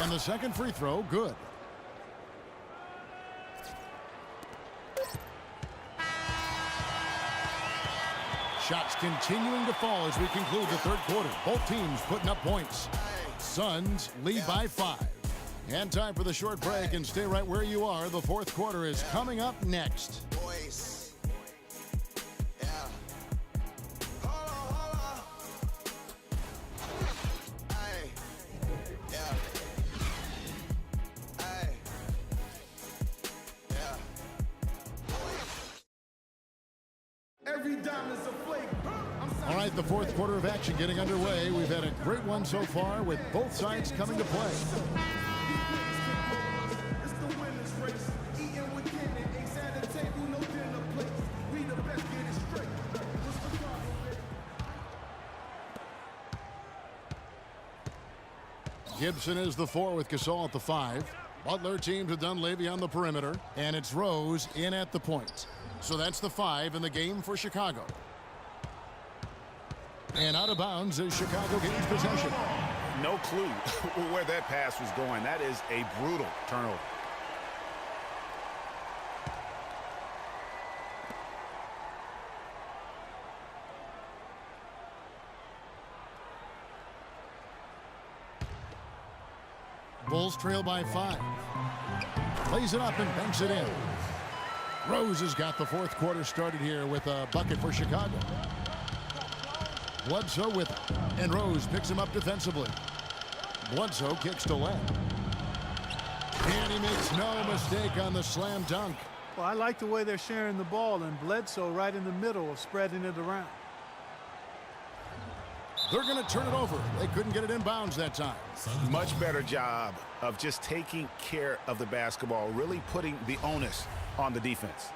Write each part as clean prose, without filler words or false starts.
And the second free throw, good. Shots continuing to fall as we conclude the third quarter. Both teams putting up points. Suns lead by 5. And time for the short break, and stay right where you are. The fourth quarter is coming up next. Boys. Yeah. Hold on. Ay. Yeah. Ay. Yeah. Every dime is a flake. All right, the fourth quarter of action getting underway. We've had a great one so far with both sides coming to play. It's the winner's race. Eating with Kenny. Eggs at the table, no dinner plates. We the best, get it straight. What's the problem? Gibson is the 4 with Gasol at the 5. Butler teams have done Levy on the perimeter, and it's Rose in at the point. So that's the 5 in the game for Chicago. And out of bounds as Chicago gains possession. No clue where that pass was going. That is a brutal turnover. Bulls trail by 5. Plays it up and banks it in. Rose has got the fourth quarter started here with a bucket for Chicago. Bledsoe with it, and Rose picks him up defensively. Bledsoe kicks to Len. And he makes no mistake on the slam dunk. Well, I like the way they're sharing the ball, and Bledsoe right in the middle of spreading it around. They're going to turn it over. They couldn't get it in bounds that time. Much better job of just taking care of the basketball, really putting the onus on the defense.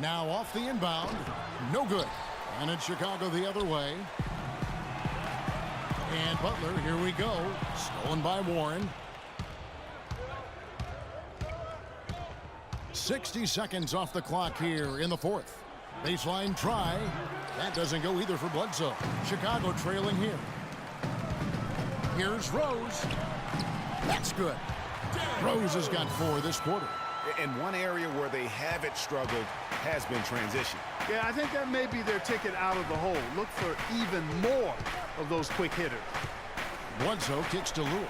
Now off the inbound. No good. And it's Chicago the other way. And Butler, here we go. Stolen by Warren. 60 seconds off the clock here in the fourth. Baseline try. That doesn't go either for Bledsoe. Chicago trailing here. Here's Rose. That's good. Rose has got 4 this quarter. And one area where they haven't struggled has been transition. Yeah, I think that may be their ticket out of the hole. Look for even more of those quick hitters. Bledsoe kicks to Lewis.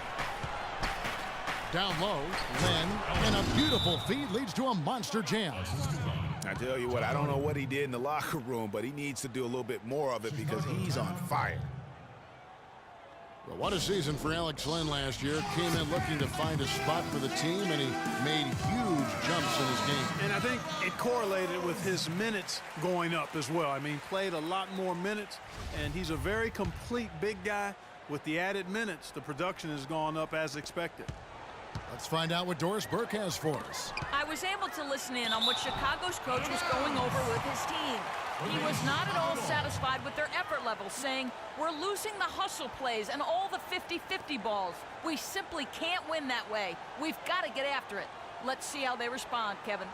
Down low, Len, and a beautiful feed leads to a monster jam. I tell you what, I don't know what he did in the locker room, but he needs to do a little bit more of it because he's on fire. Well, what a season for Alex Len last year. Came in looking to find a spot for the team, and he made huge jumps in his game. And I think it correlated with his minutes going up as well. I mean, played a lot more minutes, and he's a very complete big guy. With the added minutes, the production has gone up as expected. Let's find out what Doris Burke has for us. I was able to listen in on what Chicago's coach was going over with his team. He was not at all satisfied with their effort level, saying, "We're losing the hustle plays and all the 50-50 balls. We simply can't win that way. We've got to get after it." Let's see how they respond, Kevin.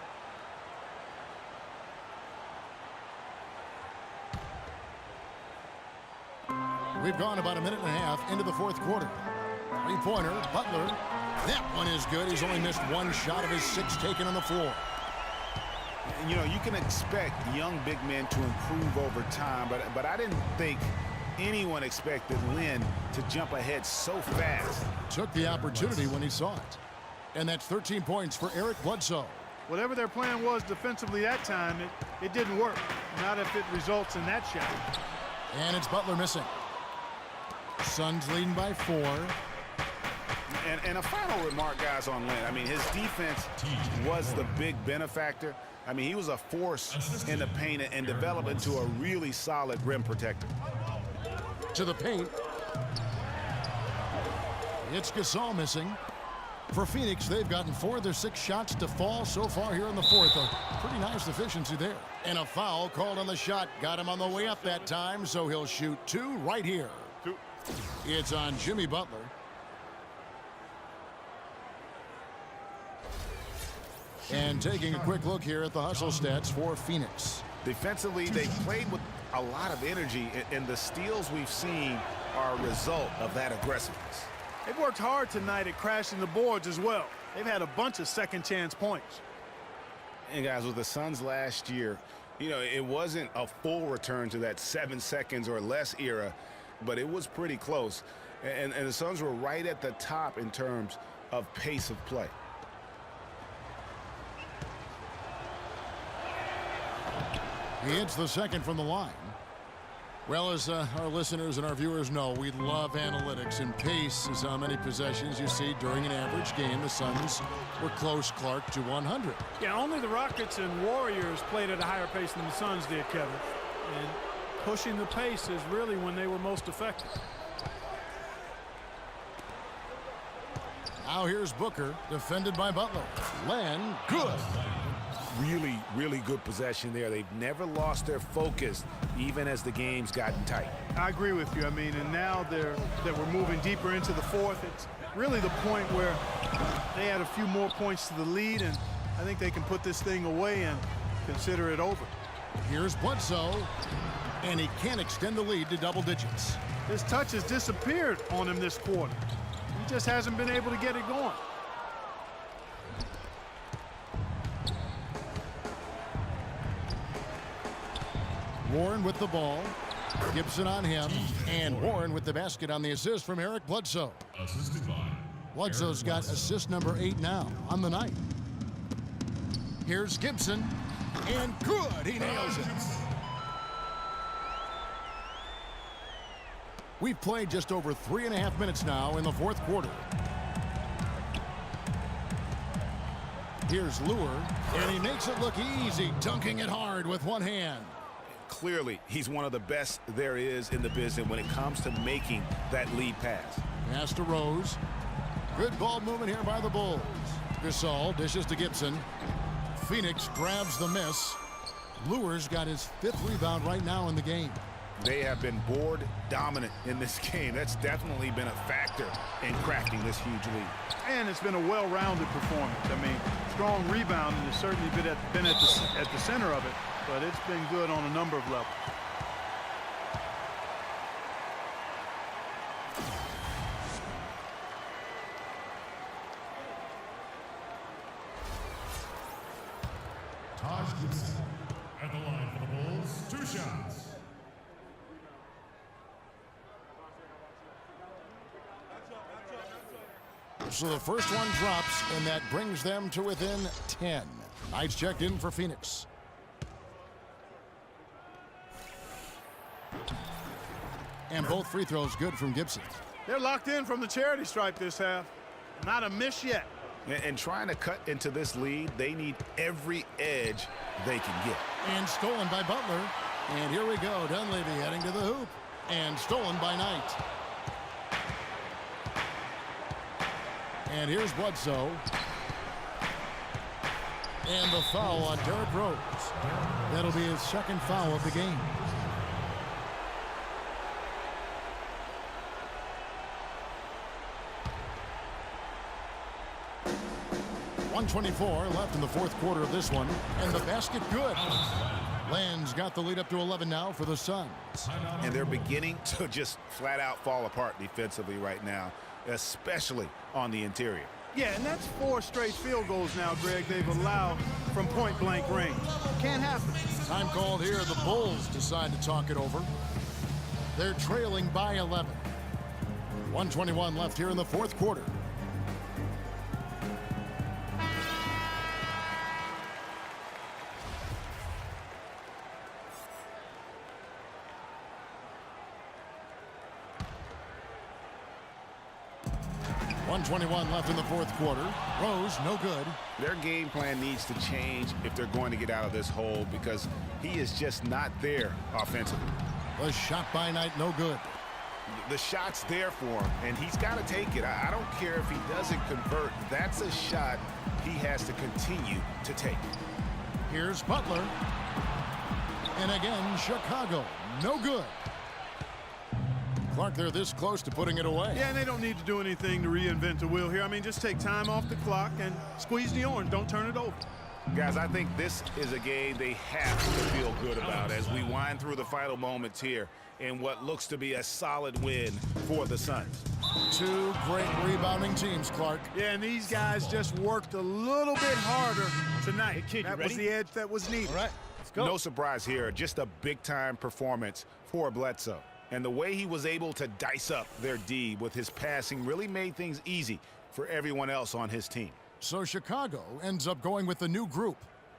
We've gone about a minute and a half into the fourth quarter. Three-pointer, Butler. That one is good. He's only missed 1 shot of his 6 taken on the floor. You know, you can expect young big men to improve over time, but I didn't think anyone expected Len to jump ahead so fast. Took the opportunity when he saw it. And that's 13 points for Eric Bledsoe. Whatever their plan was defensively that time, it didn't work. Not if it results in that shot. And it's Butler missing. Suns leading by 4. And a final remark, guys, on Len. I mean, his defense was the big benefactor. I mean, he was a force in the paint and developed into a really solid rim protector. To the paint. It's Gasol missing. For Phoenix, they've gotten 4 of their 6 shots to fall so far here in the fourth. A pretty nice efficiency there. And a foul called on the shot. Got him on the way up that time, so he'll shoot 2 right here. It's on Jimmy Butler. And taking a quick look here at the hustle stats for Phoenix. Defensively, they played with a lot of energy, and the steals we've seen are a result of that aggressiveness. They've worked hard tonight at crashing the boards as well. They've had a bunch of second chance points. And guys, with the Suns last year, you know, it wasn't a full return to that 7 seconds or less era, but it was pretty close. And the Suns were right at the top in terms of pace of play. He hits the second from the line. Well, as our listeners and our viewers know, we love analytics, and pace is how many possessions you see during an average game. The Suns were close, Clark, to 100. Yeah, only the Rockets and Warriors played at a higher pace than the Suns did, Kevin. And pushing the pace is really when they were most effective. Now here's Booker, defended by Butler. Len, good. Really, really good possession there. They've never lost their focus, even as the game's gotten tight. I agree with you. I mean, and now that we're moving deeper into the fourth, it's really the point where they add a few more points to the lead, and I think they can put this thing away and consider it over. Here's Bledsoe, and he can't extend the lead to double digits. His touch has disappeared on him this quarter. He just hasn't been able to get it going. Warren with the ball. Gibson on him. And Warren with the basket on the assist from Eric Bledsoe. Bledsoe's got assist number 8 now on the night. Here's Gibson. And good. He nails it. We've played just over 3.5 minutes now in the fourth quarter. Here's Lure. And he makes it look easy, dunking it hard with one hand. Clearly, he's one of the best there is in the business when it comes to making that lead pass. Pass to Rose. Good ball movement here by the Bulls. Gasol dishes to Gibson. Phoenix grabs the miss. Lure's got his 5th rebound right now in the game. They have been board dominant in this game. That's definitely been a factor in crafting this huge lead. And it's been a well-rounded performance. I mean, strong rebounding has certainly been at the center of it, but it's been good on a number of levels. Taj Gibson at the line for the Bulls, 2 shots. So the first one drops, and that brings them to within 10. Knights checked in for Phoenix. And both free throws good from Gibson. They're locked in from the charity stripe this half. Not a miss yet. And trying to cut into this lead, they need every edge they can get. And stolen by Butler. And here we go. Dunleavy heading to the hoop. And stolen by Knight. And here's Bledsoe. And the foul on Derrick Rose. That'll be his 2nd foul of the game. .124 left in the fourth quarter of this one. And the basket good. Land's got the lead up to 11 now for the Suns. And they're beginning to just flat out fall apart defensively right now, especially on the interior. Yeah, and that's 4 straight field goals now, Greg, they've allowed from point-blank range. Can't happen. Time called here. The Bulls decide to talk it over. They're trailing by 11. 1:21 left here in the fourth quarter. .121 left in the fourth quarter. Rose, no good. Their game plan needs to change if they're going to get out of this hole, because he is just not there offensively. The shot by Knight, no good. The shot's there for him, and he's got to take it. I don't care if he doesn't convert. That's a shot he has to continue to take. Here's Butler. And again, Chicago, no good. Clark, they're this close to putting it away. Yeah, and they don't need to do anything to reinvent the wheel here. I mean, just take time off the clock and squeeze the orange. Don't turn it over. Guys, I think this is a game they have to feel good about as we wind through the final moments here in what looks to be a solid win for the Suns. Two great rebounding teams, Clark. Yeah, and these guys just worked a little bit harder tonight. Hey, kid, that was the edge that was needed. All right, let's go. No surprise here, just a big-time performance for Bledsoe. And the way he was able to dice up their D with his passing really made things easy for everyone else on his team. So Chicago ends up going with the new group.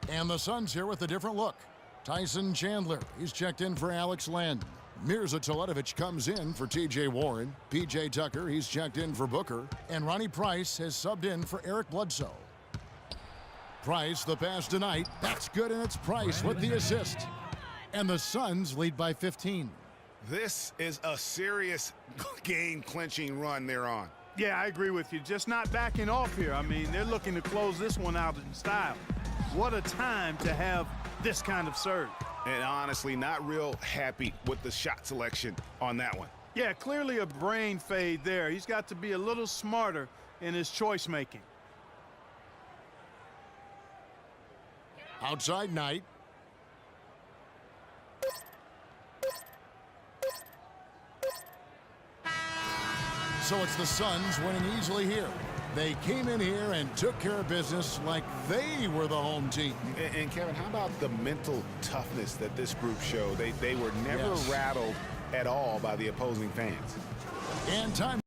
And the Suns here with a different look. Tyson Chandler, he's checked in for Alex Len. Mirza Teletovic comes in for T.J. Warren. P.J. Tucker, he's checked in for Booker. And Ronnie Price has subbed in for Eric Bledsoe. Price, the pass tonight. That's good, and it's Price with the assist. And the Suns lead by 15. This is a serious game-clinching run they're on. Yeah, I agree with you. Just not backing off here. I mean, they're looking to close this one out in style. What a time to have this kind of serve. And honestly, not real happy with the shot selection on that one. Yeah, clearly a brain fade there. He's got to be a little smarter in his choice making. Outside Knight. So it's the Suns winning easily here. They came in here and took care of business like they were the home team. And Kevin, how about the mental toughness that this group showed? They were never rattled at all by the opposing fans. And time